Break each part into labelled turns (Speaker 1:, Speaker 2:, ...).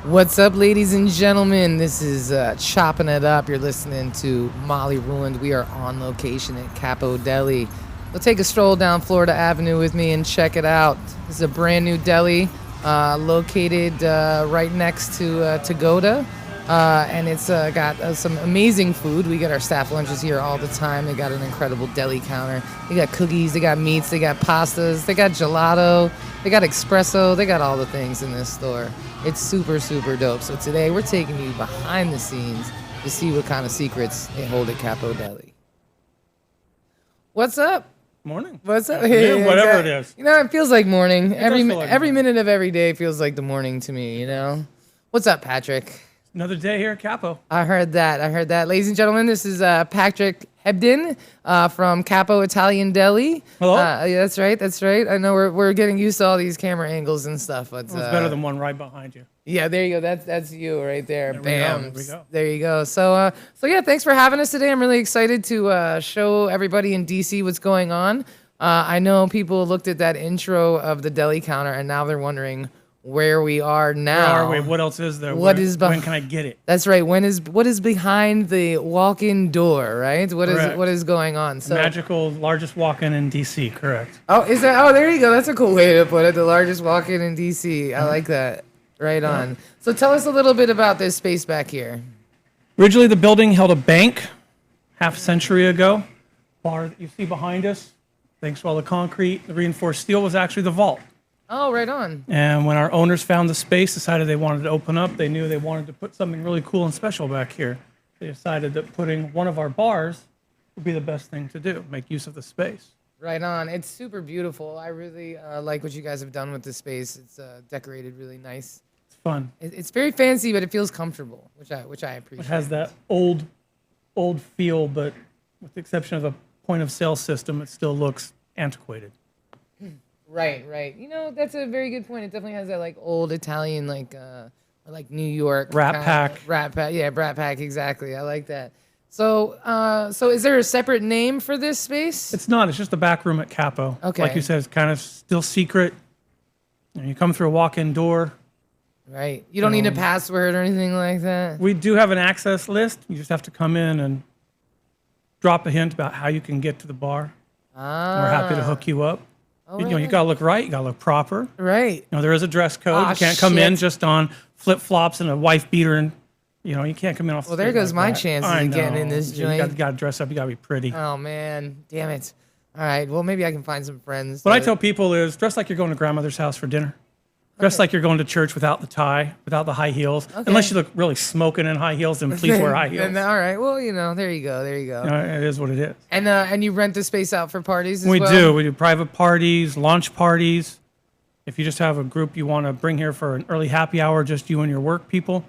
Speaker 1: What's up, ladies and gentlemen? This is Chopping It Up. You're listening to Molly Ruined. We are on location at Capo Deli. Go take a stroll down Florida Avenue with me and check it out. This is a brand new deli located right next to Togoda. And it's got some amazing food. We get our staff lunches here all the time. They got an incredible deli counter. They got cookies, they got meats, they got pastas, they got gelato, they got espresso, they got all the things in this store. It's super, super dope. So today we're taking you behind the scenes to see what kind of secrets they hold at Capo Deli. What's up?
Speaker 2: Morning.
Speaker 1: What's up?
Speaker 2: Hey, whatever it is.
Speaker 1: You know, it feels like morning. Every
Speaker 2: feel like morning.
Speaker 1: minute of every day feels like the morning to me, you know? What's up, Patrick?
Speaker 2: Another day here at Capo.
Speaker 1: I heard that. Ladies and gentlemen, this is Patrick Hebden from Capo Italian Deli.
Speaker 2: Hello?
Speaker 1: Yeah, that's right. I know we're getting used to all these camera angles and stuff, but
Speaker 2: It's better than one right behind you.
Speaker 1: yeah, there you go. That's you right there. Bam.
Speaker 2: There we go.
Speaker 1: There you go. So yeah, thanks for having us today. I'm really excited to show everybody in DC what's going on. I know people looked at that intro of the deli counter and now they're wondering where we are now.
Speaker 2: Where are we? What else is there?
Speaker 1: When
Speaker 2: can I get it?
Speaker 1: That's right. What is behind the walk-in door, right?
Speaker 2: Correct.
Speaker 1: What is going on? So
Speaker 2: Magical, largest walk-in in DC, correct.
Speaker 1: oh, is that? Oh, there you go. That's a cool way to put it. The largest walk-in in DC. I like that. Right on. So tell us a little bit about this space back here.
Speaker 2: Originally, the building held a bank half a century ago. Bar that you see behind us, thanks to all the concrete, the reinforced steel was actually the vault.
Speaker 1: Oh, right on.
Speaker 2: And when our owners found the space, decided they wanted to open up, they knew they wanted to put something really cool and special back here. They decided that putting one of our bars would be the best thing to do, make use of the space.
Speaker 1: Right on. It's super beautiful. I really like what you guys have done with this space. It's decorated really nice.
Speaker 2: It's fun.
Speaker 1: It's very fancy, but it feels comfortable, which I appreciate.
Speaker 2: It has that old feel, but with the exception of a point of sale system, it still looks antiquated.
Speaker 1: Right. You know, that's a very good point. It definitely has that like old Italian, like New York
Speaker 2: Rat Pack.
Speaker 1: Rat Pack, yeah, Rat Pack, exactly. I like that. So, so is there a separate name for this space?
Speaker 2: It's not. It's just a back room at Capo.
Speaker 1: Okay.
Speaker 2: Like you said, it's kind of still secret. You come through a walk-in door.
Speaker 1: Right. You don't need a password or anything like that.
Speaker 2: We do have an access list. You just have to come in and drop a hint about how you can get to the bar. We're happy to hook you up.
Speaker 1: Oh,
Speaker 2: You gotta look right. You gotta look proper.
Speaker 1: Right.
Speaker 2: There is a dress code.
Speaker 1: Ah,
Speaker 2: you can't come
Speaker 1: shit.
Speaker 2: in just on flip flops and a wife beater, and you can't come in off.
Speaker 1: Well,
Speaker 2: the
Speaker 1: there
Speaker 2: street
Speaker 1: goes
Speaker 2: like
Speaker 1: my
Speaker 2: that.
Speaker 1: chances
Speaker 2: I
Speaker 1: of getting in
Speaker 2: know.
Speaker 1: this
Speaker 2: You
Speaker 1: joint.
Speaker 2: gotta dress up. You gotta be pretty.
Speaker 1: Oh man, damn it. All right. Well, maybe I can find some friends.
Speaker 2: What I tell people is dress like you're going to grandmother's house for dinner. Dress like you're going to church without the tie, without the high heels.
Speaker 1: Okay.
Speaker 2: Unless you look really smoking in high heels, then please wear high heels.
Speaker 1: All right. Well, there you go.
Speaker 2: It is what it is.
Speaker 1: And you rent the space out for parties as
Speaker 2: We
Speaker 1: well?
Speaker 2: do. We do private parties, launch parties. If you just have a group you want to bring here for an early happy hour, just you and your work people,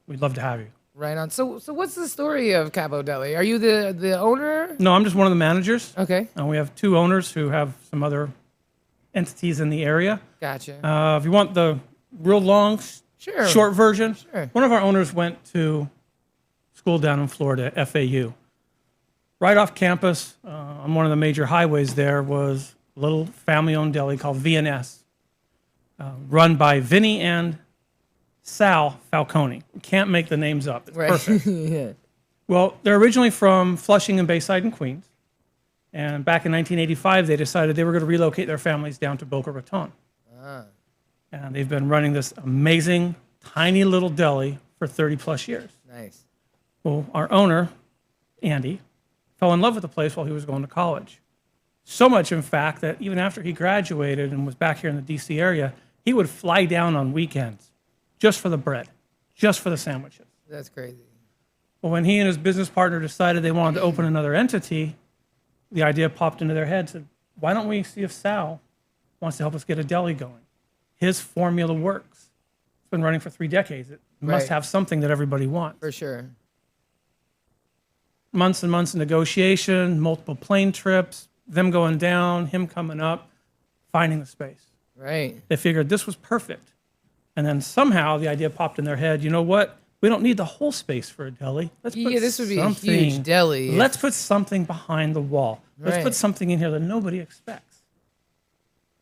Speaker 2: we'd love to have you.
Speaker 1: Right on. So what's the story of Capo Deli? Are you the owner?
Speaker 2: No, I'm just one of the managers.
Speaker 1: Okay.
Speaker 2: And we have two owners who have some other entities in the area.
Speaker 1: Gotcha.
Speaker 2: If you want the real long,
Speaker 1: Sure.
Speaker 2: short version,
Speaker 1: Sure.
Speaker 2: one of our owners went to school down in Florida, FAU. Right off campus, on one of the major highways there, was a little family-owned deli called V&S, run by Vinny and Sal Falcone. Can't make the names up. It's perfect.
Speaker 1: Yeah.
Speaker 2: Well, they're originally from Flushing and Bayside in Queens. And back in 1985, they decided they were going to relocate their families down to Boca Raton. And they've been running this amazing, tiny little deli for 30 plus years.
Speaker 1: Nice.
Speaker 2: Well, our owner, Andy, fell in love with the place while he was going to college. So much, in fact, that even after he graduated and was back here in the DC area, he would fly down on weekends just for the bread, just for the sandwiches.
Speaker 1: That's crazy.
Speaker 2: Well, when he and his business partner decided they wanted to open another entity, the idea popped into their heads, said, why don't we see if Sal wants to help us get a deli going? His formula works. It's been running for 3 decades. It must have something that everybody wants.
Speaker 1: For sure.
Speaker 2: Months and months of negotiation, multiple plane trips, them going down, him coming up, finding the space.
Speaker 1: Right.
Speaker 2: They figured this was perfect. And then somehow the idea popped in their head, you know what? We don't need the whole space for a deli. Let's put
Speaker 1: This would be a
Speaker 2: something-
Speaker 1: huge deli.
Speaker 2: Let's put something behind the wall. Let's
Speaker 1: Right.
Speaker 2: put something in here that nobody expects.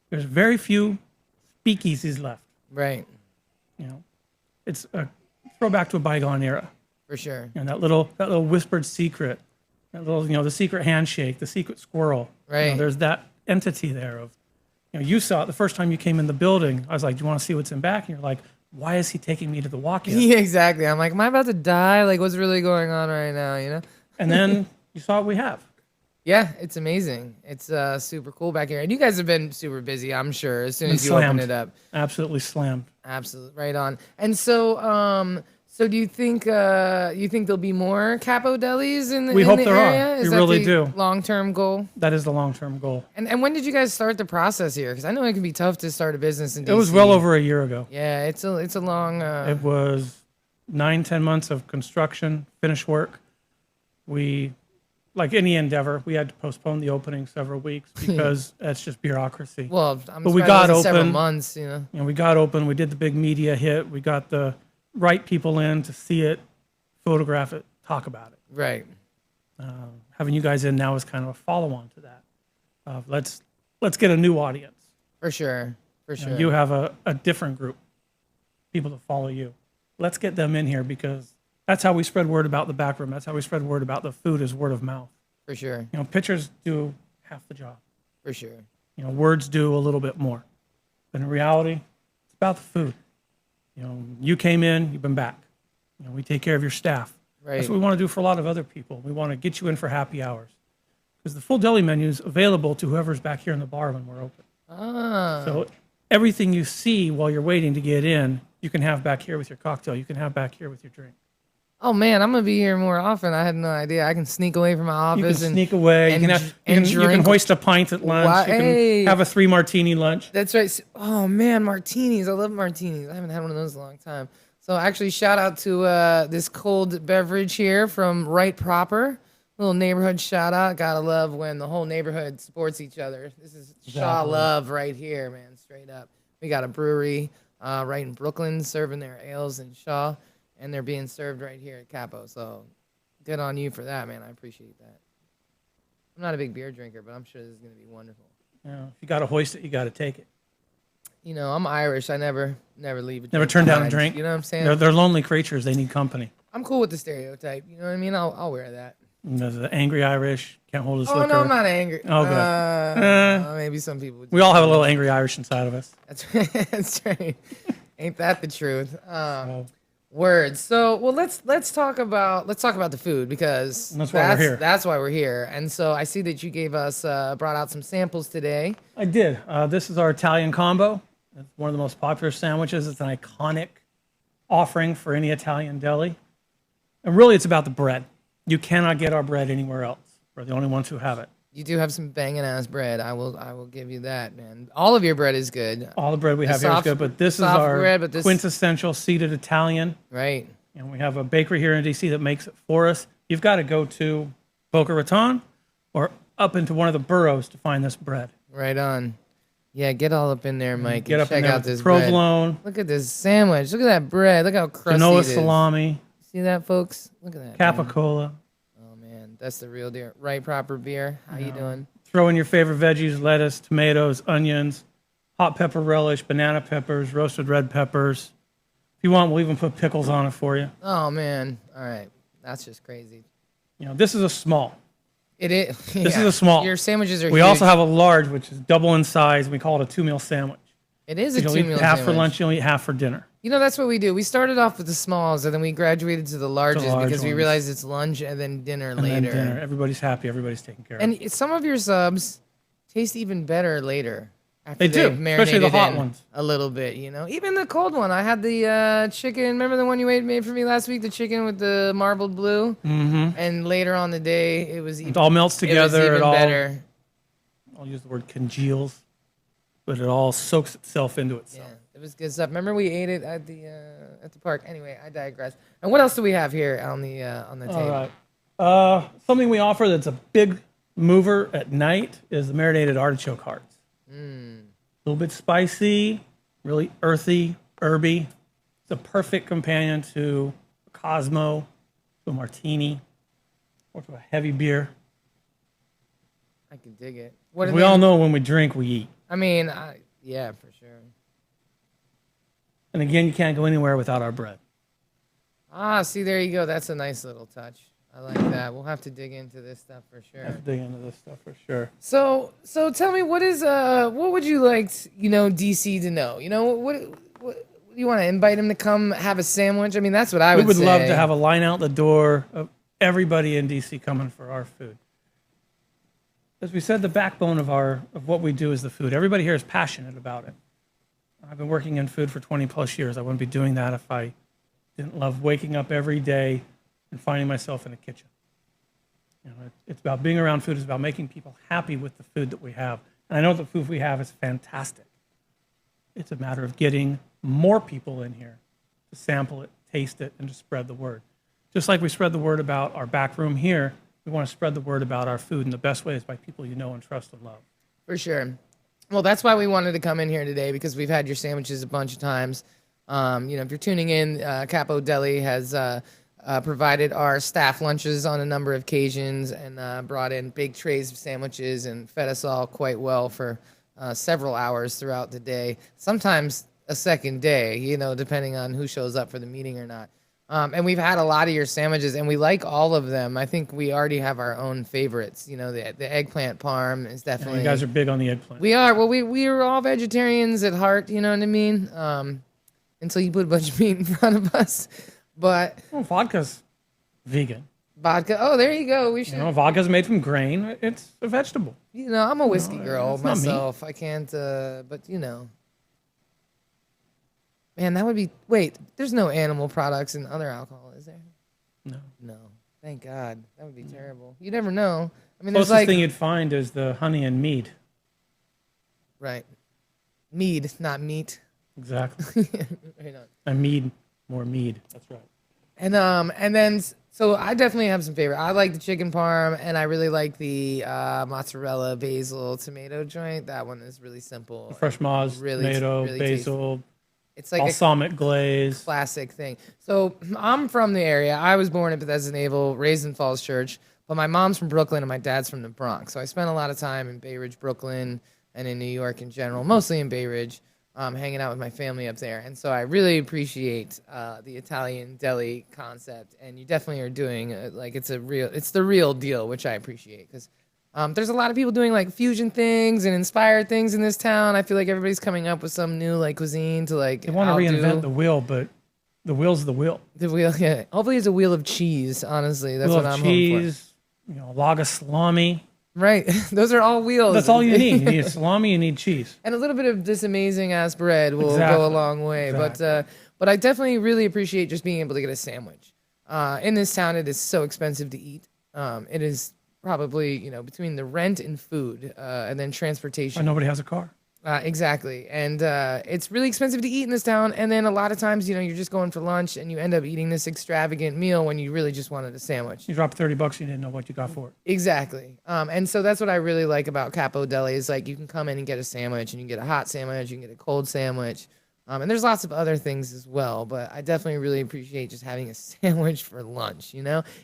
Speaker 2: There's very few speakeasies left.
Speaker 1: Right.
Speaker 2: it's a throwback to a bygone era.
Speaker 1: For sure.
Speaker 2: And that little whispered secret, that little, the secret handshake, the secret squirrel.
Speaker 1: Right.
Speaker 2: There's that entity there of, you saw it the first time you came in the building. I was like, do you want to see what's in back? And you're like, why is he taking me to the walk-in?
Speaker 1: Yeah, exactly. I'm like, am I about to die? Like, what's really going on right now, you know?
Speaker 2: And then you saw what we have.
Speaker 1: Yeah, it's amazing. It's super cool back here. And you guys have been super busy, I'm sure, as soon as you
Speaker 2: Slammed.
Speaker 1: open it up.
Speaker 2: Absolutely slammed.
Speaker 1: Absolutely. Right on. And so, so do you think there'll be more Capo Delis in the
Speaker 2: We
Speaker 1: in
Speaker 2: hope
Speaker 1: the
Speaker 2: there
Speaker 1: area?
Speaker 2: are.
Speaker 1: Is
Speaker 2: We
Speaker 1: that
Speaker 2: really
Speaker 1: the
Speaker 2: do.
Speaker 1: long-term goal?
Speaker 2: That is the long-term goal.
Speaker 1: And when did you guys start the process here? Because I know it can be tough to start a business in DC.
Speaker 2: It was well over a year ago.
Speaker 1: Yeah, it's a long.
Speaker 2: It was 9-10 months of construction, finish work. We, like any endeavor, we had to postpone the opening several weeks because that's just bureaucracy.
Speaker 1: Well, I'm
Speaker 2: But we
Speaker 1: surprised
Speaker 2: got
Speaker 1: it wasn't several
Speaker 2: open.
Speaker 1: months, you know.
Speaker 2: We got open. We did the big media hit. We got the right people in to see it, photograph it, talk about it.
Speaker 1: Right.
Speaker 2: Having you guys in now is kind of a follow-on to that. Let's get a new audience.
Speaker 1: For sure. For sure.
Speaker 2: You have a different group, people that follow you. Let's get them in here because that's how we spread word about the back room. That's how we spread word about the food is word of mouth.
Speaker 1: For sure.
Speaker 2: Pictures do half the job.
Speaker 1: For sure.
Speaker 2: Words do a little bit more. But in reality, it's about the food. You came in, you've been back. We take care of your staff.
Speaker 1: Right.
Speaker 2: That's what we want to do for a lot of other people. We want to get you in for happy hours. Because the full deli menu is available to whoever's back here in the bar when we're open.
Speaker 1: Ah.
Speaker 2: So everything you see while you're waiting to get in, you can have back here with your cocktail. You can have back here with your drink.
Speaker 1: Oh man, I'm gonna be here more often. I had no idea. I can sneak away from my
Speaker 2: You can
Speaker 1: office and
Speaker 2: sneak away.
Speaker 1: and
Speaker 2: You can, you can
Speaker 1: drink.
Speaker 2: hoist a pint at lunch.
Speaker 1: Why-
Speaker 2: You can
Speaker 1: hey.
Speaker 2: have a 3 martini lunch.
Speaker 1: That's right. Oh man, martinis. I love martinis. I haven't had one of those in a long time. So actually, shout out to this cold beverage here from Right Proper. Little neighborhood shout out. Gotta love when the whole neighborhood supports each other. This is Shaw
Speaker 2: Exactly.
Speaker 1: love right here, man. Straight up. We got a brewery right in Brooklyn serving their ales in Shaw, and they're being served right here at Capo. So good on you for that, man. I appreciate that. I'm not a big beer drinker, but I'm sure this is gonna be wonderful.
Speaker 2: If you got to hoist it, you got to take it.
Speaker 1: I'm Irish. I never leave.
Speaker 2: Never turn down a
Speaker 1: behind.
Speaker 2: drink.
Speaker 1: You know what I'm saying?
Speaker 2: They're lonely creatures. They need company.
Speaker 1: I'm cool with the stereotype. You know what I mean? I'll wear that.
Speaker 2: There's the angry Irish, can't hold his
Speaker 1: Oh
Speaker 2: liquor.
Speaker 1: no, I'm not angry.
Speaker 2: Oh, good.
Speaker 1: Maybe some people.
Speaker 2: We all have a little angry Irish inside of us.
Speaker 1: That's right. That's right. Ain't that the truth? Words. So, well, let's talk about the food because
Speaker 2: That's why we're here.
Speaker 1: That's why we're here. And so I see that you gave us brought out some samples today.
Speaker 2: I did. This is our Italian combo. It's one of the most popular sandwiches. It's an iconic offering for any Italian deli. And really, it's about the bread. You cannot get our bread anywhere else. We're the only ones who have it.
Speaker 1: You do have some banging ass bread. I will give you that, man. All of your bread is good.
Speaker 2: All the bread we have here is
Speaker 1: soft-
Speaker 2: good, but this is
Speaker 1: soft
Speaker 2: our
Speaker 1: bread, but this-
Speaker 2: quintessential seeded Italian.
Speaker 1: Right.
Speaker 2: And we have a bakery here in DC that makes it for us. You've got to go to Boca Raton or up into one of the boroughs to find this bread.
Speaker 1: Right on. Yeah, get all up in there, Mike.
Speaker 2: Get
Speaker 1: and
Speaker 2: up in
Speaker 1: check
Speaker 2: there
Speaker 1: out
Speaker 2: with the
Speaker 1: this bread.
Speaker 2: provolone,
Speaker 1: Look at this sandwich. Look at that bread. Look how crusty
Speaker 2: Genoa
Speaker 1: it is.
Speaker 2: salami,
Speaker 1: See that, folks? Look at that. man.
Speaker 2: capicola.
Speaker 1: Oh man, that's the real deal. Right, proper beer. How you doing?
Speaker 2: Throw in your favorite veggies, lettuce, tomatoes, onions, hot pepper relish, banana peppers, roasted red peppers. If you want, we'll even put pickles on it for you.
Speaker 1: Oh man. All right, that's just crazy.
Speaker 2: This is a small.
Speaker 1: It is.
Speaker 2: This is a small.
Speaker 1: Your sandwiches are.
Speaker 2: We
Speaker 1: huge.
Speaker 2: also have a large, which is double in size. We call it a 2-meal sandwich.
Speaker 1: It is a
Speaker 2: You'll
Speaker 1: 2-meal
Speaker 2: eat half
Speaker 1: sandwich.
Speaker 2: for lunch, you'll eat half for dinner.
Speaker 1: That's what we do. We started off with the smalls, and then we graduated to the larges
Speaker 2: large
Speaker 1: because we
Speaker 2: ones.
Speaker 1: realized it's lunch and then dinner
Speaker 2: And
Speaker 1: later.
Speaker 2: then dinner. Everybody's happy. Everybody's taken care of.
Speaker 1: And some of your subs taste even better later. After
Speaker 2: They do,
Speaker 1: they've
Speaker 2: especially the
Speaker 1: marinated
Speaker 2: hot
Speaker 1: in
Speaker 2: ones.
Speaker 1: A little bit, Even the cold one. I had the chicken. Remember the one you made for me last week? The chicken with the marbled blue. Mm-hmm. And later on the day, it was even.
Speaker 2: It all melts together.
Speaker 1: It was even better.
Speaker 2: I'll use the word congeals, but it all soaks itself into itself.
Speaker 1: Yeah, it was good stuff. Remember we ate it at the park. Anyway, I digress. And what else do we have here on the table?
Speaker 2: All right. Something we offer that's a big mover at night is the marinated artichoke hearts. A little bit spicy, really earthy, herby. It's a perfect companion to a Cosmo, to a martini, or to a heavy beer.
Speaker 1: I can dig it. What are
Speaker 2: We
Speaker 1: they-
Speaker 2: all know when we drink, we eat.
Speaker 1: I mean, yeah, for sure.
Speaker 2: And again, you can't go anywhere without our bread.
Speaker 1: Ah, see, there you go. That's a nice little touch. I like that. We'll have to dig into this stuff for sure.
Speaker 2: Have to dig into this stuff for sure.
Speaker 1: So tell me, what would you like, DC to know? What you want to invite him to come have a sandwich? I mean, that's what I would say.
Speaker 2: We would love to have a line out the door of everybody in DC coming for our food. As we said, the backbone of what we do is the food. Everybody here is passionate about it. I've been working in food for 20 plus years. I wouldn't be doing that if I didn't love waking up every day and finding myself in the kitchen. It's about being around food. It's about making people happy with the food that we have. And I know the food we have is fantastic. It's a matter of getting more people in here to sample it, taste it, and to spread the word. Just like we spread the word about our back room here, we want to spread the word about our food, and the best way is by people you know and trust and love.
Speaker 1: For sure. Well, that's why we wanted to come in here today, because we've had your sandwiches a bunch of times. If you're tuning in, Capo Deli has provided our staff lunches on a number of occasions and brought in big trays of sandwiches and fed us all quite well for several hours throughout the day. Sometimes a second day, depending on who shows up for the meeting or not. And we've had a lot of your sandwiches, and we like all of them. I think we already have our own favorites. The eggplant parm is definitely...
Speaker 2: You guys are big on the eggplant.
Speaker 1: We are. Well, we are all vegetarians at heart, you know what I mean? Until you put a bunch of meat in front of us. But...
Speaker 2: Well, vodka's vegan.
Speaker 1: Vodka. Oh, there you go. We should...
Speaker 2: Vodka's made from grain. It's a vegetable.
Speaker 1: I'm a whiskey girl myself.
Speaker 2: Me.
Speaker 1: I can't... Man, that would be... Wait, there's no animal products in other alcohol, is there? No. Thank God. That would be terrible. You never know. I mean,
Speaker 2: closest thing you'd find is the honey and mead.
Speaker 1: Right. Mead, not meat.
Speaker 2: Exactly.
Speaker 1: Right on.
Speaker 2: And mead, more mead. That's right.
Speaker 1: And then... So I definitely have some favorite. I like the chicken parm, and I really like the mozzarella, basil, tomato joint. That one is really simple.
Speaker 2: The fresh moz, tomato,
Speaker 1: really
Speaker 2: basil...
Speaker 1: Tasty. It's like
Speaker 2: balsamic glaze.
Speaker 1: Classic thing. So I'm from the area. I was born at Bethesda Naval, raised in Falls Church, but my mom's from Brooklyn and my dad's from the Bronx. So I spent a lot of time in Bay Ridge, Brooklyn, and in New York in general, mostly in Bay Ridge, hanging out with my family up there. And so I really appreciate the Italian deli concept, and you definitely are doing it's the real deal, which I appreciate, because there's a lot of people doing like fusion things and inspired things in this town. I feel like everybody's coming up with some new cuisine to
Speaker 2: They want to reinvent the wheel, but the wheel's the wheel.
Speaker 1: The wheel, yeah. Hopefully it's a wheel of cheese. Honestly, that's what I'm hoping for.
Speaker 2: A log of salami.
Speaker 1: Right, those are all wheels.
Speaker 2: That's all you need. You need a salami. You need cheese,
Speaker 1: and a little bit of this amazing ass bread will go a long way. Exactly. But I definitely really appreciate just being able to get a sandwich. In this town, it is so expensive to eat. It is. Probably, between the rent and food, and then transportation.
Speaker 2: And nobody has a car.
Speaker 1: Exactly. And it's really expensive to eat in this town. And then a lot of times, you're just going for lunch and you end up eating this extravagant meal when you really just wanted a sandwich.
Speaker 2: You dropped $30, you didn't know what you got for it.
Speaker 1: Exactly. And so that's what I really like about Capo Deli is you can come in and get a sandwich, and you can get a hot sandwich, you can get a cold sandwich. And there's lots of other things as well, but I definitely really appreciate just having a sandwich for lunch,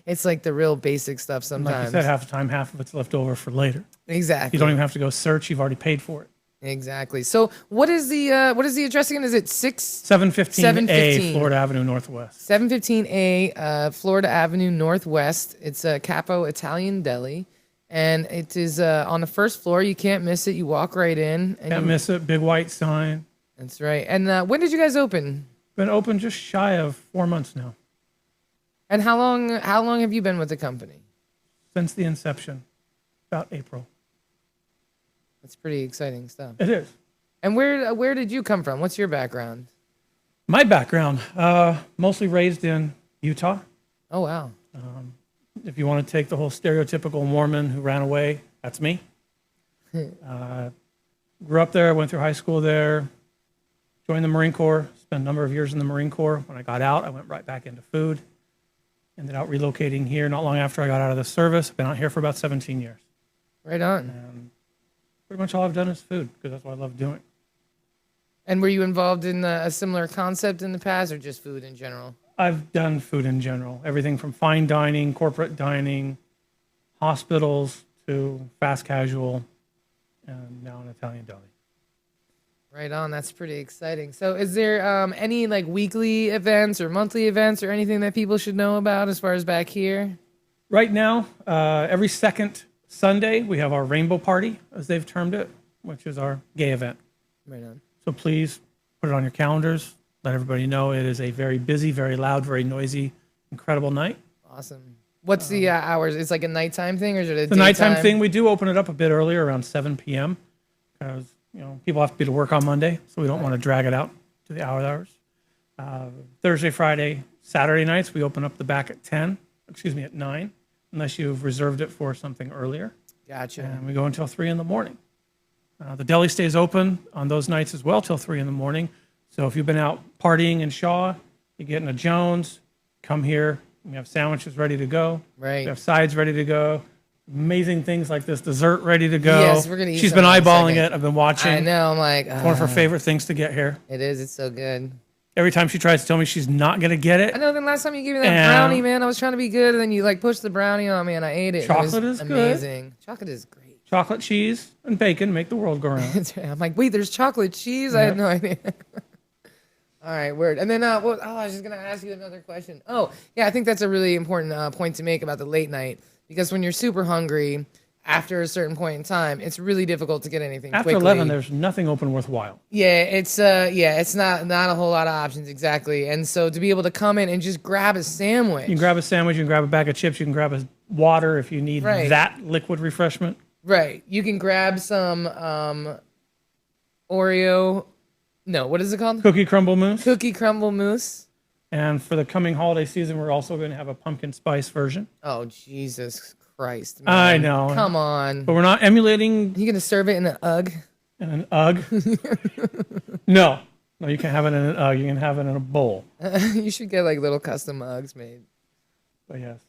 Speaker 1: It's like the real basic stuff sometimes.
Speaker 2: Like you said, half the time, half of it's left over for later.
Speaker 1: Exactly.
Speaker 2: You don't even have to go search. You've already paid for it.
Speaker 1: Exactly. So what is the address again? Is it
Speaker 2: 715A Florida Avenue Northwest.
Speaker 1: 715A Florida Avenue Northwest. It's a Capo Italian Deli, and it is on the first floor. You can't miss it. You walk right in. And
Speaker 2: can't miss it. Big white sign.
Speaker 1: That's right. And when did you guys open?
Speaker 2: Been open just shy of 4 months now.
Speaker 1: And how long have you been with the company?
Speaker 2: Since the inception, about April.
Speaker 1: That's pretty exciting stuff.
Speaker 2: It is.
Speaker 1: And where did you come from? What's your background?
Speaker 2: My background, mostly raised in Utah.
Speaker 1: Oh, wow.
Speaker 2: If you want to take the whole stereotypical Mormon who ran away, that's me. Grew up there, went through high school there. Joined the Marine Corps, spent a number of years in the Marine Corps. When I got out, I went right back into food. Ended up relocating here not long after I got out of the service. I've been out here for about 17 years.
Speaker 1: Right on.
Speaker 2: And pretty much all I've done is food, because that's what I love doing.
Speaker 1: And were you involved in a similar concept in the past, or just food in general?
Speaker 2: I've done food in general. Everything from fine dining, corporate dining, hospitals, to fast casual, and now an Italian deli.
Speaker 1: Right on. That's pretty exciting. So, is there any like weekly events or monthly events or anything that people should know about as far as back here?
Speaker 2: Right now, every second Sunday, we have our Rainbow Party, as they've termed it, which is our gay event.
Speaker 1: Right on.
Speaker 2: So please put it on your calendars. Let everybody know it is a very busy, very loud, very noisy, incredible night.
Speaker 1: Awesome. What's the hours? It's like a nighttime thing, or is it a
Speaker 2: The nighttime
Speaker 1: daytime?
Speaker 2: thing, we do open it up a bit earlier, around 7 p.m. because people have to be to work on Monday, so we don't want to drag it out to the hours. Thursday, Friday, Saturday nights, we open up the back at 9, unless you've reserved it for something earlier.
Speaker 1: Gotcha.
Speaker 2: And we go until 3 in the morning. The deli stays open on those nights as well till 3 in the morning. So if you've been out partying in Shaw, you get in a Jones, come here. We have sandwiches ready to go.
Speaker 1: Right.
Speaker 2: We have sides ready to go. Amazing things like this dessert ready to go.
Speaker 1: Yes, we're gonna eat
Speaker 2: She's been
Speaker 1: some in a
Speaker 2: eyeballing
Speaker 1: second.
Speaker 2: it. I've been watching.
Speaker 1: I know. I'm like,
Speaker 2: One of her favorite things to get here.
Speaker 1: it is. It's so good.
Speaker 2: Every time she tries to tell me she's not going to get it,
Speaker 1: I know. Then last time you gave me that
Speaker 2: And-
Speaker 1: brownie, man, I was trying to be good, and then you like pushed the brownie on me, and I ate it.
Speaker 2: Chocolate
Speaker 1: it was
Speaker 2: is good.
Speaker 1: amazing. Chocolate is great.
Speaker 2: chocolate, cheese, and bacon make the world go round.
Speaker 1: I'm like, wait, there's chocolate cheese? I had no idea. All right, word. And then, I was just going to ask you another question. Oh, yeah, I think that's a really important point to make about the late night, because when you're super hungry, after a certain point in time, it's really difficult to get anything
Speaker 2: After
Speaker 1: quickly.
Speaker 2: 11, there's nothing open worthwhile.
Speaker 1: Yeah, it's not a whole lot of options, exactly. And so to be able to come in and just grab a sandwich.
Speaker 2: You can grab a sandwich, you can grab a bag of chips, you can grab a water if you need
Speaker 1: Right.
Speaker 2: that liquid refreshment.
Speaker 1: Right. You can grab some Oreo. No, what is it called?
Speaker 2: Cookie crumble mousse.
Speaker 1: Cookie crumble mousse.
Speaker 2: And for the coming holiday season, we're also going to have a pumpkin spice version.
Speaker 1: Oh, Jesus Christ, man.
Speaker 2: I know.
Speaker 1: Come on.
Speaker 2: But we're not emulating
Speaker 1: You going to serve it in an UGG?
Speaker 2: in an UGG. No, you can't have it in an UGG. You can have it in a bowl.
Speaker 1: You should get like little custom UGGs made.
Speaker 2: But yes,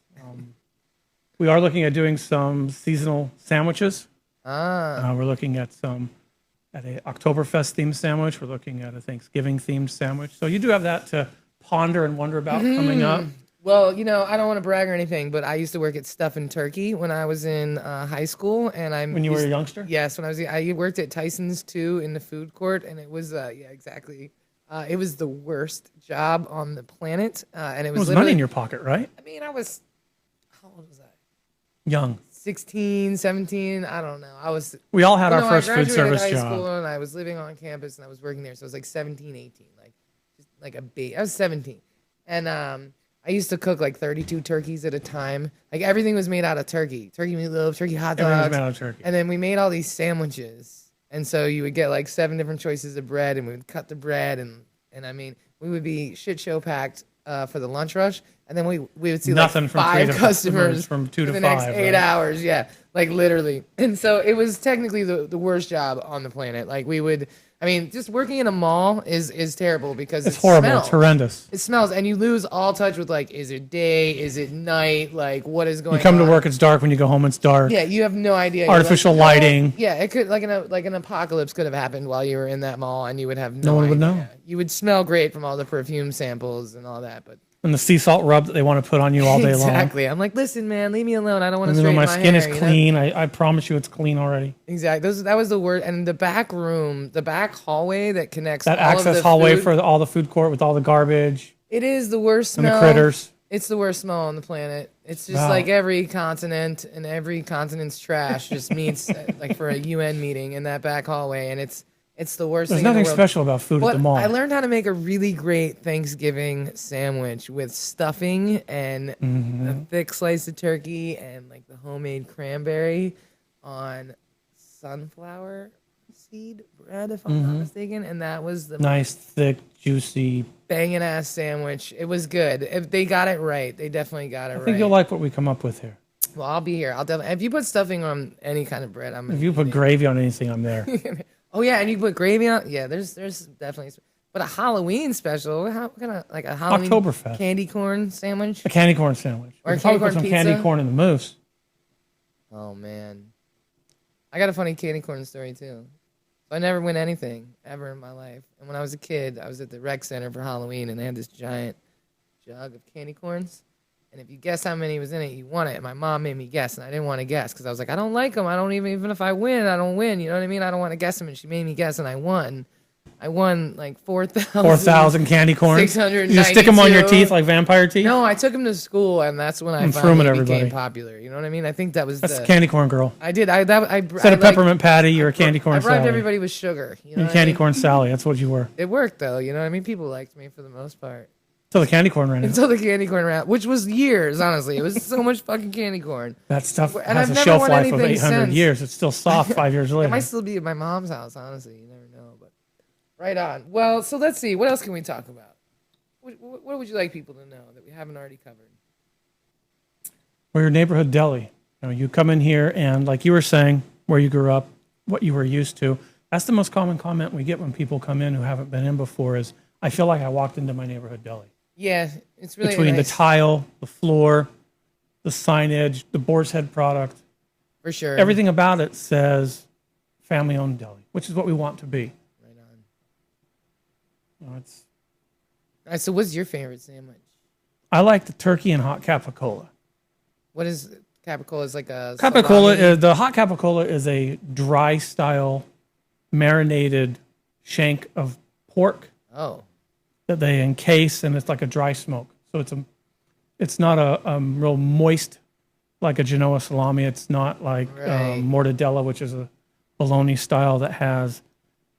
Speaker 2: we are looking at doing some seasonal sandwiches. We're looking at a Oktoberfest themed sandwich. We're looking at a Thanksgiving themed sandwich. So you do have that to ponder and wonder about coming up.
Speaker 1: Well, I don't want to brag or anything, but I used to work at Stuffin' Turkey when I was in high school, and
Speaker 2: When you were a youngster?
Speaker 1: Yes, I worked at Tyson's too in the food court, and it was exactly. It was the worst job on the planet, and it
Speaker 2: It
Speaker 1: was
Speaker 2: was
Speaker 1: literally.
Speaker 2: money in your pocket, right?
Speaker 1: I mean, I was. How old was I?
Speaker 2: Young.
Speaker 1: 16, 17. I don't know. I was.
Speaker 2: We all had our
Speaker 1: I
Speaker 2: first food
Speaker 1: graduated
Speaker 2: service
Speaker 1: high
Speaker 2: job.
Speaker 1: school, and I was living on campus, and I was working there, so I was like 17, 18, like a baby. I was 17, and I used to cook like 32 turkeys at a time. Like everything was made out of turkey meatloaf, turkey hot
Speaker 2: Everything was
Speaker 1: dogs,
Speaker 2: made out of turkey.
Speaker 1: and then we made all these sandwiches. And so you would get like 7 different choices of bread, and we would cut the bread, and I mean, we would be shit show packed for the lunch rush, and then we would see
Speaker 2: Nothing
Speaker 1: like
Speaker 2: from
Speaker 1: 5
Speaker 2: 3 to
Speaker 1: customers
Speaker 2: from 2
Speaker 1: for
Speaker 2: to
Speaker 1: the
Speaker 2: 5.
Speaker 1: next 8
Speaker 2: right?
Speaker 1: hours. Yeah, like literally. And so it was technically the worst job on the planet. Like we would. I mean, just working in a mall is terrible because
Speaker 2: It's horrible.
Speaker 1: smells.
Speaker 2: It's horrendous.
Speaker 1: It smells, and you lose all touch with like, is it day? Is it night? Like, what is going on?
Speaker 2: You come to work, it's dark. When you go home, it's dark.
Speaker 1: Yeah, you have no idea. You're
Speaker 2: Artificial
Speaker 1: like,
Speaker 2: lighting.
Speaker 1: Yeah, it could like an apocalypse could have happened while you were in that mall, and you would have no
Speaker 2: one would
Speaker 1: idea.
Speaker 2: know.
Speaker 1: You would smell great from all the perfume samples and all that, but
Speaker 2: And the sea salt rub that they want to put on you all day long.
Speaker 1: exactly. I'm like, listen, man, leave me alone. I don't want to
Speaker 2: Even though
Speaker 1: straighten
Speaker 2: my skin
Speaker 1: hair,
Speaker 2: is
Speaker 1: you know?
Speaker 2: clean, I promise you it's clean already.
Speaker 1: Exactly. That was the word. And the back room, the back hallway that connects
Speaker 2: That
Speaker 1: all of
Speaker 2: access
Speaker 1: the
Speaker 2: hallway
Speaker 1: food,
Speaker 2: for all the food court with all the garbage
Speaker 1: it is the worst
Speaker 2: and
Speaker 1: smell.
Speaker 2: the critters.
Speaker 1: It's the worst smell on the planet. It's just
Speaker 2: Wow.
Speaker 1: like every continent and every continent's trash just meets like for a UN meeting in that back hallway, and it's the worst
Speaker 2: There's
Speaker 1: thing in
Speaker 2: nothing
Speaker 1: the world.
Speaker 2: special about food at the mall.
Speaker 1: I learned how to make a really great Thanksgiving sandwich with stuffing and
Speaker 2: Mm-hmm.
Speaker 1: a thick slice of turkey and like the homemade cranberry on sunflower seed bread, if I'm not mistaken. And that was the
Speaker 2: Nice, thick, juicy.
Speaker 1: banging ass sandwich. It was good. If they got it right, they definitely got it
Speaker 2: I
Speaker 1: right.
Speaker 2: think you'll like what we come up with here.
Speaker 1: Well, I'll be here. I'll definitely. If you put stuffing on any kind of bread, I'm.
Speaker 2: If you put gravy on anything, I'm there.
Speaker 1: Oh yeah, and you put gravy on. Yeah, there's definitely. But a Halloween special. What kind of like a Halloween
Speaker 2: Oktoberfest.
Speaker 1: candy corn sandwich?
Speaker 2: A candy corn sandwich.
Speaker 1: Or
Speaker 2: We can probably
Speaker 1: candy
Speaker 2: put some
Speaker 1: corn
Speaker 2: candy
Speaker 1: pizza?
Speaker 2: corn in the mousse.
Speaker 1: Oh man, I got a funny candy corn story too. I never win anything ever in my life. And when I was a kid, I was at the rec center for Halloween, and they had this giant jug of candy corns. And if you guess how many was in it, you won it. And my mom made me guess, and I didn't want to guess because I was like, I don't like them. I don't even if I win, I don't win. You know what I mean? I don't want to guess them. And she made me guess, and I won. I won like
Speaker 2: 4,000 candy corn. You
Speaker 1: 692.
Speaker 2: just stick them on your teeth like vampire teeth?
Speaker 1: No, I took him to school, and that's when I
Speaker 2: And threw 'em at
Speaker 1: finally became
Speaker 2: everybody.
Speaker 1: popular. You know what I mean? I think that was
Speaker 2: That's
Speaker 1: the
Speaker 2: the candy corn girl.
Speaker 1: I did. I
Speaker 2: Instead of peppermint patty, you're a candy corn
Speaker 1: I bribed
Speaker 2: Sally.
Speaker 1: everybody with sugar. You know
Speaker 2: You're
Speaker 1: what I
Speaker 2: candy
Speaker 1: mean?
Speaker 2: corn Sally. That's what you were.
Speaker 1: It worked though. You know what I mean? People liked me for the most part.
Speaker 2: Till the candy corn ran out.
Speaker 1: Until the candy corn ran, which was years, honestly. It was so much fucking candy corn.
Speaker 2: That stuff
Speaker 1: And
Speaker 2: has
Speaker 1: I've
Speaker 2: a
Speaker 1: never
Speaker 2: shelf
Speaker 1: won
Speaker 2: life of
Speaker 1: anything
Speaker 2: 800
Speaker 1: since.
Speaker 2: years. It's still soft 5 years
Speaker 1: It
Speaker 2: later.
Speaker 1: might still be at my mom's house, honestly. You never know. But right on. Well, so let's see. What else can we talk about? What would you like people to know that we haven't already covered?
Speaker 2: We're your neighborhood deli. You come in here and, like you were saying, where you grew up, what you were used to. That's the most common comment we get when people come in who haven't been in before is, I feel like I walked into my neighborhood deli.
Speaker 1: Yeah, it's really
Speaker 2: Between
Speaker 1: nice.
Speaker 2: the tile, the floor, the signage, the boar's head product,
Speaker 1: For sure.
Speaker 2: everything about it says family-owned deli, which is what we want to be.
Speaker 1: Right on.
Speaker 2: It's,
Speaker 1: All right, so what's your favorite sandwich?
Speaker 2: I like the turkey and hot capicola.
Speaker 1: What is capicola? Is like a
Speaker 2: Capicola
Speaker 1: salami?
Speaker 2: is the hot capicola is a dry style marinated shank of pork
Speaker 1: Oh,
Speaker 2: that they encase, and it's like a dry smoke. So it's not a real moist like a Genoa salami. It's not like
Speaker 1: Right.
Speaker 2: mortadella, which is a bologna style that has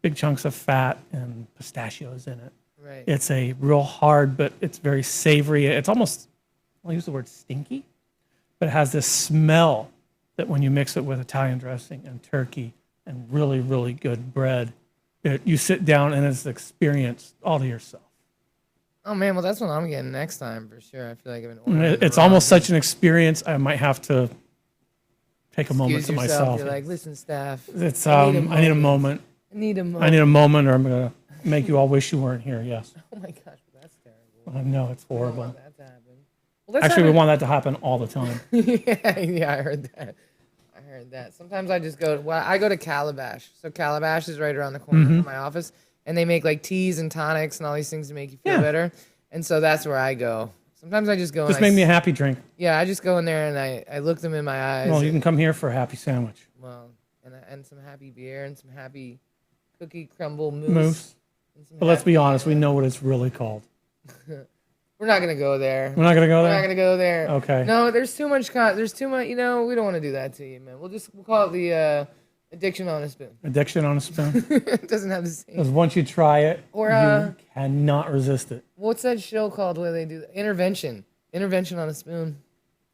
Speaker 2: big chunks of fat and pistachios in it.
Speaker 1: right.
Speaker 2: It's a real hard, but it's very savory. It's almost, I'll use the word stinky, but it has this smell that when you mix it with Italian dressing and turkey and really, really good bread, you sit down and it's an experience all to yourself.
Speaker 1: Oh man, well that's what I'm getting next time for sure. I feel like I've been ordering.
Speaker 2: It's
Speaker 1: the wrong
Speaker 2: almost
Speaker 1: thing.
Speaker 2: such an experience. I might have to take a moment
Speaker 1: Excuse
Speaker 2: to
Speaker 1: yourself.
Speaker 2: myself.
Speaker 1: You're like, listen, staff.
Speaker 2: It's
Speaker 1: I need a
Speaker 2: I need a moment.
Speaker 1: I need a moment.
Speaker 2: I need a moment, or I'm gonna make you all wish you weren't here. Yes,
Speaker 1: Oh my gosh, that's terrible.
Speaker 2: I know it's
Speaker 1: I don't
Speaker 2: horrible.
Speaker 1: want that to happen. Well, let's
Speaker 2: Actually,
Speaker 1: have
Speaker 2: we want that to happen all the time.
Speaker 1: yeah, I heard that. I heard that. Sometimes I just go. Well, I go to Calabash. So Calabash is right around the corner
Speaker 2: Mm-hmm.
Speaker 1: from my office, and they make like teas and tonics and all these things to make you feel
Speaker 2: Yeah.
Speaker 1: better. And so that's where I go. Sometimes I just go.
Speaker 2: Just
Speaker 1: and
Speaker 2: make me a happy drink.
Speaker 1: Yeah, I just go in there and I look them in my eyes.
Speaker 2: Well, you can come here for a happy sandwich.
Speaker 1: Well, and some happy beer and some happy cookie crumble mousse.
Speaker 2: Mousse.
Speaker 1: and some
Speaker 2: But let's be
Speaker 1: happy,
Speaker 2: honest, we know what it's really called.
Speaker 1: We're not gonna go there.
Speaker 2: We're not gonna go
Speaker 1: We're not
Speaker 2: there.
Speaker 1: gonna go there.
Speaker 2: Okay.
Speaker 1: No, there's too much. There's too much. You know, we don't want to do that to you, man. We'll call it the addiction on a spoon.
Speaker 2: Addiction on a spoon.
Speaker 1: It doesn't have the same.
Speaker 2: Because once you try it,
Speaker 1: Or,
Speaker 2: you cannot resist it.
Speaker 1: What's that show called where they do intervention? Intervention on a spoon.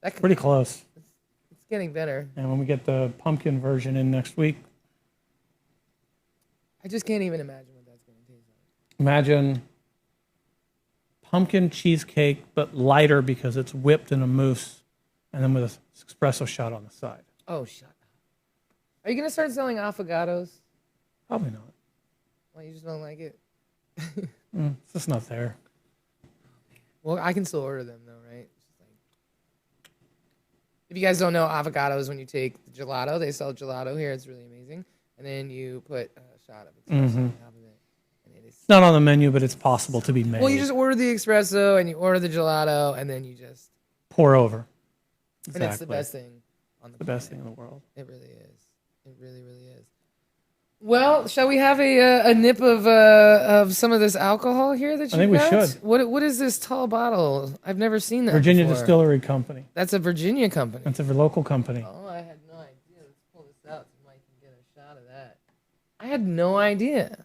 Speaker 1: That could,
Speaker 2: Pretty close.
Speaker 1: it's getting better.
Speaker 2: And when we get the pumpkin version in next week,
Speaker 1: I just can't even imagine what that's gonna taste like.
Speaker 2: imagine pumpkin cheesecake, but lighter because it's whipped in a mousse, and then with an espresso shot on the side.
Speaker 1: Oh, shut up. Are you gonna start selling affogatos?
Speaker 2: Probably not.
Speaker 1: Well, you just don't like it.
Speaker 2: It's just not there.
Speaker 1: Well, I can still order them though, right? It's just like, if you guys don't know, avocados when you take the gelato, they sell gelato here. It's really amazing, and then you put a shot of espresso on top of it, and it is.
Speaker 2: It's not on the menu, but it's possible to be made.
Speaker 1: Well, you just order the espresso and you order the gelato, and then you just.
Speaker 2: pour over.
Speaker 1: And it's the best thing on the
Speaker 2: The
Speaker 1: planet.
Speaker 2: best thing in the world.
Speaker 1: It really is. It really, really is. Well, shall we have a nip of some of this alcohol here that you
Speaker 2: think we
Speaker 1: got?
Speaker 2: should.
Speaker 1: What is this tall bottle? I've never seen that
Speaker 2: Virginia
Speaker 1: before.
Speaker 2: Distillery Company.
Speaker 1: That's a Virginia company.
Speaker 2: That's a local company.
Speaker 1: Oh, I had no idea. Let's pull this out so Mike can get a shot of that. I had no idea.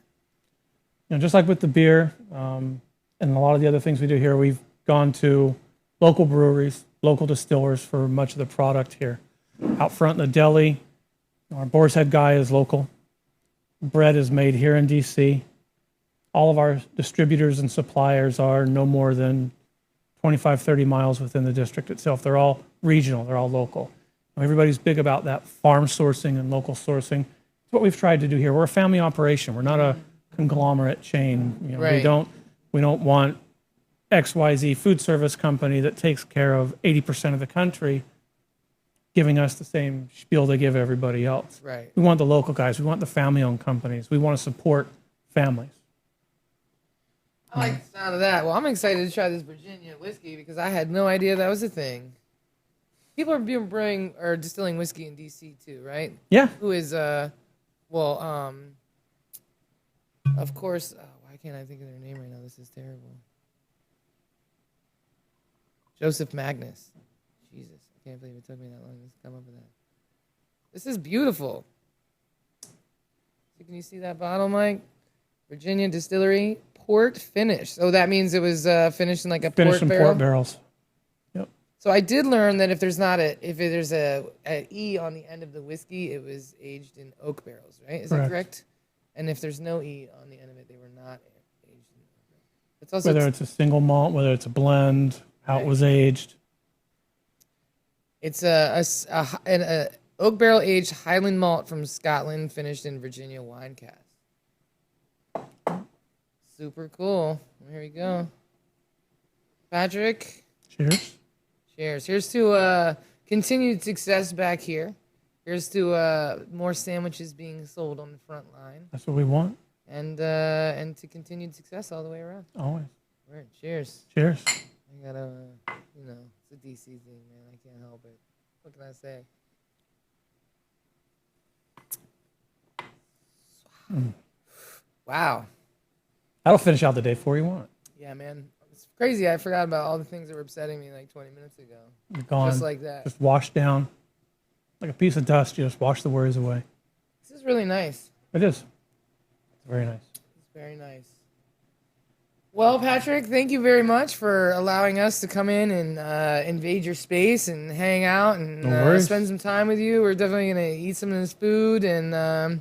Speaker 2: Just like with the beer and a lot of the other things we do here, we've gone to local breweries, local distillers for much of the product here. Out front in the deli, our Boar's Head guy is local. Bread is made here in D.C. All of our distributors and suppliers are no more than 25, 30 miles within the district itself. They're all regional. They're all local. Everybody's big about that farm sourcing and local sourcing. It's what we've tried to do here. We're a family operation. We're not a conglomerate chain.
Speaker 1: Right.
Speaker 2: We don't want XYZ food service company that takes care of 80% of the country giving us the same spiel they give everybody else.
Speaker 1: Right.
Speaker 2: We want the local guys. We want the family-owned companies. We want to support families.
Speaker 1: I like the sound of that. Well, I'm excited to try this Virginia whiskey because I had no idea that was a thing. People are being brewing or distilling whiskey in DC too, right?
Speaker 2: Yeah.
Speaker 1: Who is Of course. Oh, why can't I think of their name right now? This is terrible. Joseph Magnus. Jesus, I can't believe it took me that long to come up with that. This is beautiful. So can you see that bottle, Mike? Virginia Distillery port finish. So that means it was finished in like a
Speaker 2: Finished
Speaker 1: port
Speaker 2: in
Speaker 1: barrel.
Speaker 2: port barrels. Yep.
Speaker 1: So I did learn that if there's a E on the end of the whiskey, it was aged in oak barrels, right? Is that correct? And if there's no E on the end of it, they were not aged in oak barrels. It's also
Speaker 2: Whether it's a single malt, whether it's a blend, how it was aged.
Speaker 1: It's a oak barrel aged Highland malt from Scotland, finished in Virginia wine cask. Super cool. Here we go. Patrick.
Speaker 2: Cheers.
Speaker 1: Cheers. Here's to continued success back here. Here's to more sandwiches being sold on the front line.
Speaker 2: That's what we want.
Speaker 1: And to continued success all the way around.
Speaker 2: Always.
Speaker 1: All right. Cheers.
Speaker 2: Cheers.
Speaker 1: I gotta, it's a DC thing, man. I can't help it. What can I say? Wow.
Speaker 2: That'll finish out the day for you. Want?
Speaker 1: Yeah, man. It's crazy. I forgot about all the things that were upsetting me like 20 minutes ago.
Speaker 2: You're gone.
Speaker 1: Just like that.
Speaker 2: Just wash down. Like a piece of dust. You just wash the worries away.
Speaker 1: This is really nice.
Speaker 2: It is. It's very nice.
Speaker 1: It's very nice. Well, Patrick, thank you very much for allowing us to come in and invade your space and hang out and spend some time with you. We're definitely going to eat some of this food, and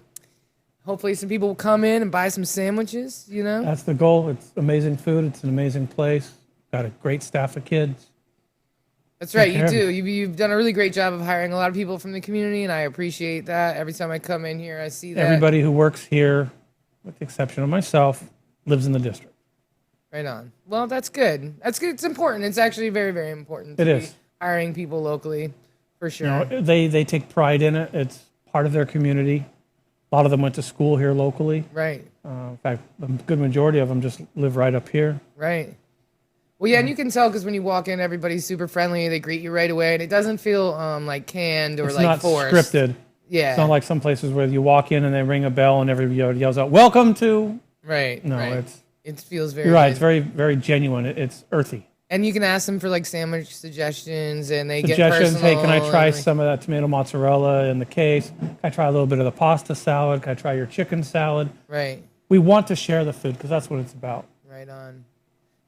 Speaker 1: hopefully some people will come in and buy some sandwiches,
Speaker 2: That's the goal. It's amazing food. It's an amazing place. Got a great staff of kids.
Speaker 1: That's right, you do. You've done a really great job of hiring a lot of people from the community, and I appreciate that. Every time I come in here, I see that.
Speaker 2: Everybody who works here, with the exception of myself, lives in the district.
Speaker 1: Right on. Well, that's good. That's good. It's important. It's actually very, very important to be hiring people locally, for sure.
Speaker 2: They take pride in it. It's part of their community. A lot of them went to school here locally.
Speaker 1: Right.
Speaker 2: In fact, a good majority of them just live right up here.
Speaker 1: Right. Well, yeah, and you can tell because when you walk in, everybody's super friendly. They greet you right away, and it doesn't feel like canned or like forced.
Speaker 2: It's not scripted.
Speaker 1: Yeah.
Speaker 2: It's not like some places where you walk in and they ring a bell and everybody yells out, "Welcome to."
Speaker 1: Right.
Speaker 2: No,
Speaker 1: right. It feels very.
Speaker 2: You're right.
Speaker 1: Good.
Speaker 2: It's very, very genuine. It's earthy.
Speaker 1: And you can ask them for like sandwich suggestions, and they get
Speaker 2: suggestions. Hey, can I try
Speaker 1: and,
Speaker 2: some of that tomato mozzarella in the case? Can I try a little bit of the pasta salad? Can I try your chicken salad?
Speaker 1: Right.
Speaker 2: We want to share the food because that's what it's about.
Speaker 1: Right on.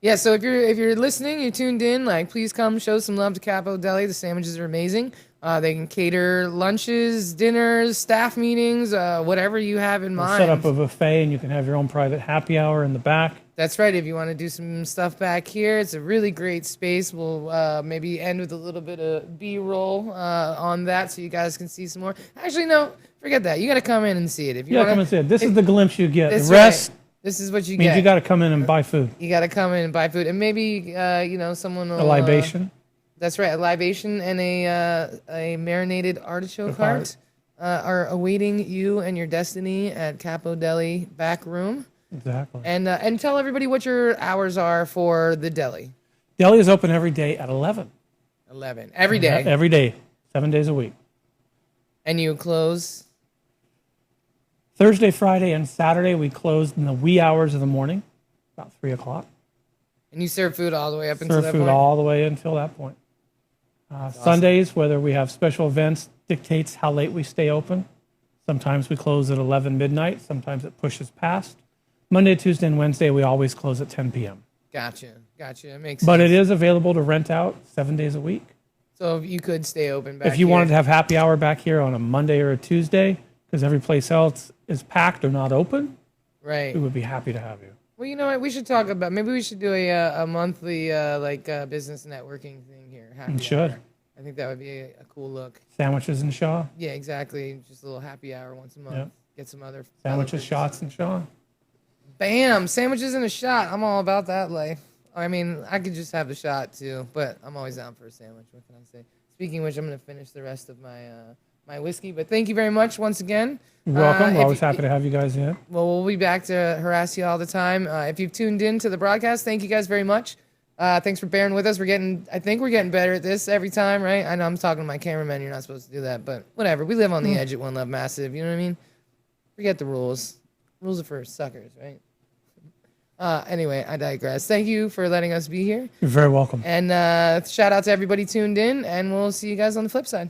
Speaker 1: Yeah, so if you're listening, you're tuned in, like please come show some love to Capo Deli. The sandwiches are amazing. They can cater lunches, dinners, staff meetings, whatever you have in mind.
Speaker 2: Set up a buffet and you can have your own private happy hour in the back.
Speaker 1: That's right. If you want to do some stuff back here, it's a really great space. We'll maybe end with a little bit of B-roll on that so you guys can see some more. Actually, no, forget that. You got to come in and see it. If you
Speaker 2: come and see it. This is the glimpse you get. The rest...
Speaker 1: Right. This is what you
Speaker 2: means
Speaker 1: get.
Speaker 2: You got to come in and buy food.
Speaker 1: You got to come in and buy food, and maybe someone will,
Speaker 2: a libation.
Speaker 1: That's right, a libation and a marinated artichoke heart are awaiting you and your destiny at Capo Deli back room.
Speaker 2: Exactly.
Speaker 1: And tell everybody what your hours are for the deli.
Speaker 2: Deli is open every day at 11.
Speaker 1: 11 every day.
Speaker 2: Every day, 7 days a week.
Speaker 1: And you close.
Speaker 2: Thursday, Friday, and Saturday, we close in the wee hours of the morning, about 3 o'clock.
Speaker 1: And you serve food all the way up until that point?
Speaker 2: Serve food all the way until that point.
Speaker 1: Awesome.
Speaker 2: Sundays, whether we have special events, dictates how late we stay open. Sometimes we close at 11 midnight. Sometimes it pushes past. Monday, Tuesday, and Wednesday, we always close at 10 p.m.
Speaker 1: Gotcha. It makes sense.
Speaker 2: But it is available to rent out 7 days a week.
Speaker 1: So you could stay open back here.
Speaker 2: If you wanted to have happy hour back here on a Monday or a Tuesday, because every place else is packed or not open,
Speaker 1: right,
Speaker 2: we would be happy to have you.
Speaker 1: Well, you know what? We should talk about, maybe we should do a monthly business networking thing here.
Speaker 2: We should.
Speaker 1: I think that would be a cool look.
Speaker 2: Sandwiches and Shaw.
Speaker 1: Yeah, exactly. Just a little happy hour once a month.
Speaker 2: Yep.
Speaker 1: Get some other
Speaker 2: sandwiches, shots, and Shaw.
Speaker 1: Bam! Sandwiches and a shot. I'm all about that life. I mean, I could just have the shot too, but I'm always down for a sandwich. What can I say? Speaking of which, I'm going to finish the rest of my my whiskey. But thank you very much once again.
Speaker 2: You're welcome. We're always happy to have you guys in.
Speaker 1: Well, we'll be back to harass you all the time. If you've tuned in to the broadcast, thank you guys very much. Thanks for bearing with us. I think we're getting better at this every time, right? I know I'm talking to my cameraman. You're not supposed to do that, but whatever. We live on the edge at One Love Massive. You know what I mean? Forget the rules. Rules are for suckers, right? Anyway, I digress. Thank you for letting us be here.
Speaker 2: You're very welcome.
Speaker 1: And shout out to everybody tuned in, and we'll see you guys on the flip side.